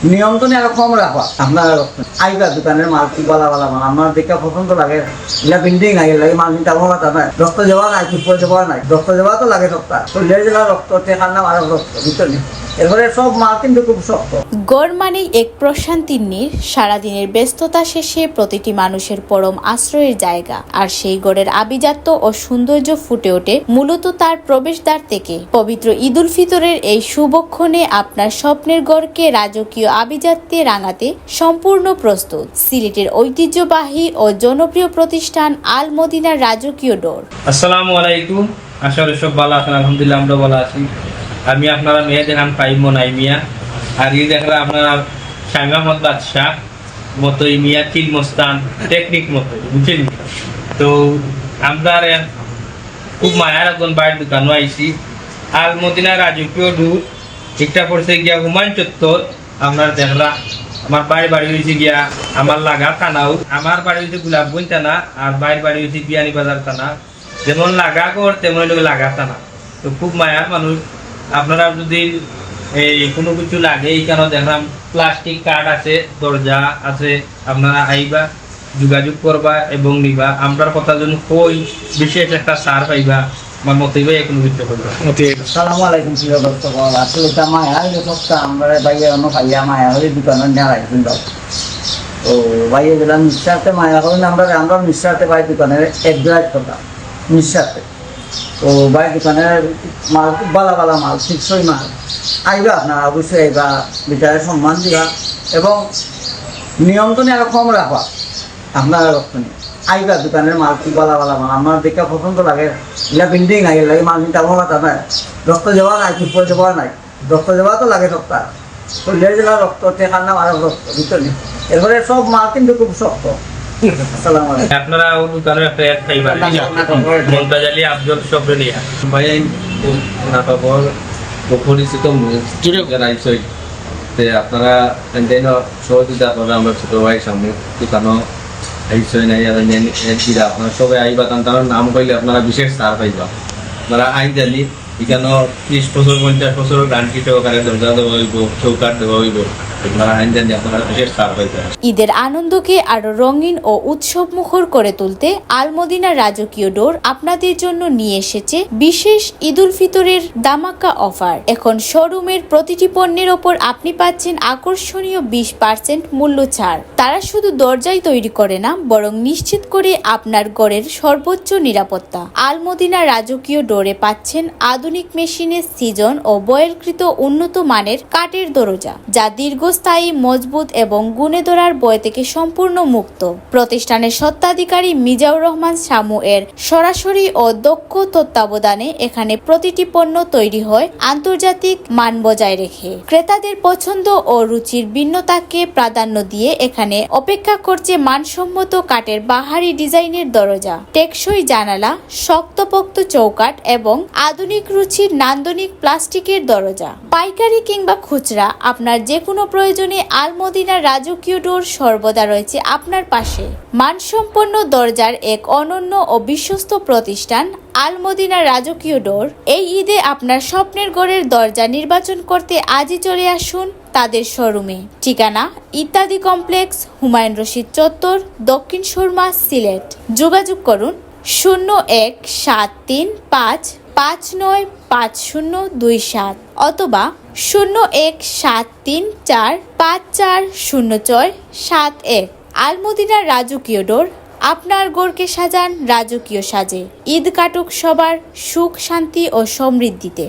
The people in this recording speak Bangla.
নিয়ম তো আরো কম রাখা আপনার আইবা দোকানের মাল কি বলা মাল আমার দেখে পছন্দ লাগে এটা বিল্ডিং আগে লাগে মাল নিতে আমার কথা নাই রক্ত যাওয়া নাই চিপড় যাওয়া নাই রক্ত যাওয়া তো লাগে সপ্তাহ শরীরের জেলা রক্ত টেকার নাম আরো রক্ত বুঝলি এরপরে সব মাল কিন্তু খুব শক্ত। গড় মানেই এক প্রশান্তির নীড়, সারাদিনের ব্যস্ততা শেষে প্রতিটি মানুষের পরম আশ্রয়ের জায়গা। আর সেই গড়ের আভিজাত্য ও সৌন্দর্য ফুটে ওঠে মূলত তার প্রবেশদ্বার থেকে। পবিত্র ঈদ উল ফিতরের এই শুভক্ষণে আপনার স্বপ্নের গড়কে রাজকীয় আভিজাত্যে রাঙাতে সম্পূর্ণ প্রস্তুত সিলেটের ঐতিহ্যবাহী ও জনপ্রিয় প্রতিষ্ঠান আল মদিনার রাজকীয় ডোর। আসসালামু আলাইকুম, আশা করি সব ভালো আছেন। আলহামদুলিল্লাহ আমরা ভালো আছি। আমি আপনারা মেয়ে দেখান পাইব নাই মিয়া, আর ই দেখলা আপনারা শাইম আহমদ বাদশাহ মতো মিয়া তিন মস্তান টেকনিক মতো বুঝছেন। তো আমরা খুব মায়ার একজন বাইরের দোকানও আইসি আল মদিনা রাজকীয় ডোর। ঠিকঠাক করছে গিয়া হুমায়ুন চত্বর। আপনার দেখলা আমার বাইরের বাড়ি হয়েছে গিয়া আমার লাগা থানাও, আমার বাড়ি হয়েছে গোলাপগঞ্জ থানা, আর বাইরের বাড়ি হয়েছে বিয়ানি বাজার থানা। যেমন লাগা কর তেমন লাগা থানা। তো খুব মায়ার মানুষ। আপনারা যদি এই কোনো কিছু লাগে এইখানে দেখলাম প্লাস্টিক কার্ড আছে, দরজা আছে, আপনারা আইবা যোগাযোগ করবা এবং নিবা। আমরার কথা যদি কই বিশেষ একটা সার পাইবা আমার মতেই কোনো কিছু করবা। আসসালামু আলাইকুম প্রিয় দর্শক, আসলে এটা মায়া সপ্তাহ আমরা বাইরে অন্য খাইয়া মায়া হলে দোকানের নেওয়া রাখবেন দাও। তো বাইরে গেলাম নিঃস্বার্থে মায়া হলেন আমরা নিঃস্বার্থে বাইরে দোকানের এক কথা নিঃস্বার্থে। তো বাইরে দোকানের মাল খুব বালা মাল, ঠিকসই মাল আইবা আপনারা অবশ্যই আইবা, বিচারে সম্মান দিবা এবং নিয়ম তো আরো কম রাখা আপনারা আইবা দোকানের মাল কি বলা মাল আমার দেখে পছন্দ লাগে এটা বিল্ডিং আগে লাগে মাল নিতে আমার কথা নাই রক্ত যাওয়া নাই চিপড় যাওয়া নাই রক্ত যাওয়া তো লাগে সপ্তাহ শরীরের জেলা রক্ত টেকার নাম আরো রক্ত বুঝলি এরপরে সব মাল কিন্তু খুব শক্ত। আপনারা দোকানের একটা অ্যাড পাইবা মমতাজ আলী আফজল সবরেলিয়া ভাই না খবর পরিচিত জানাইছই যে আপনারা সহযোগিতা করবে আমরা ছোট ভাই সামনে দোকানও আইসই নাই আর দিরা আপনারা সবাই আইবা তার নাম কইলে আপনারা বিশেষ ছাড় পাইবা। আপনারা আইন জানি এখানে 30 বছর 50 বছর গানকি সহকারে দরজা দেওয়া হইব, চৌকাট দেওয়া হইব, আপনারা আইন জানি আপনারা বিশেষ ছাড় পাইবা। ঈদের আনন্দকে আরো রঙিন ও উৎসব মুখর করে তুলতে আল মদিনার রাজকীয় ডোর আপনাদের জন্য নিয়ে এসেছে বিশেষ ঈদ উল ফিতরের দামাকা অফার। এখন শোরুমের প্রতিটি পণ্যের ওপর আপনি পাচ্ছেন আকর্ষণীয় 20% মূল্য ছাড়। তারা শুধু দরজাই তৈরি করে না, বরং নিশ্চিত করে আপনার ঘরের সর্বোচ্চ নিরাপত্তা। আল মদিনার রাজকীয় ডোরে পাচ্ছেন আধুনিক মেশিনের সিজন ও বয়েলকৃত উন্নত মানের কাঠের দরজা, যা দীর্ঘস্থায়ী, মজবুত এবং গুণে ধরার বয় থেকে সম্পূর্ণ মুক্ত। প্রতিষ্ঠানের স্বত্বাধিকারী মিজাউর রহমান শামু এর সরাসরি ও দক্ষ তত্ত্বাবধানে এখানে প্রতিটি পণ্য তৈরি হয় আন্তর্জাতিক মান বজায় রেখে। ক্রেতাদের পছন্দ ও রুচির ভিন্নতাকে প্রাধান্য দিয়ে এখানে অপেক্ষা করছে মানসম্মত কাঠের বাহারি ডিজাইনের দরজা, টেকসই জানালা, শক্তপোক্ত চৌকাঠ এবং আধুনিক রুচির নান্দনিক প্লাস্টিকের দরজা। পাইকারি কিংবা খুচরা আপনার যে কোনো প্রয়োজনে আল মদিনার রাজকীয় ডোর সর্বদা রয়েছে আপনার পাশে। মানসম্পন্ন দরজার এক অনন্য ও বিশ্বস্ত প্রতিষ্ঠান আল মদিনার রাজকীয় ডোর। এই ঈদে আপনার স্বপ্নের ঘরের দরজা নির্বাচন করতে আজই চলে আসুন তাদের শোরুমে। ঠিকানা ইত্যাদি কমপ্লেক্স, হুমায়ুন রশিদ চত্বর, দক্ষিণ সুরমা, সিলেট। যোগাযোগ করুন 017355955027 অথবা 017345400671। আল মদিনার রাজকীয় ডোর, আপনার ঘরকে সাজান রাজকীয় সাজে। ঈদ কাটুক সবার সুখ, শান্তি ও সমৃদ্ধিতে।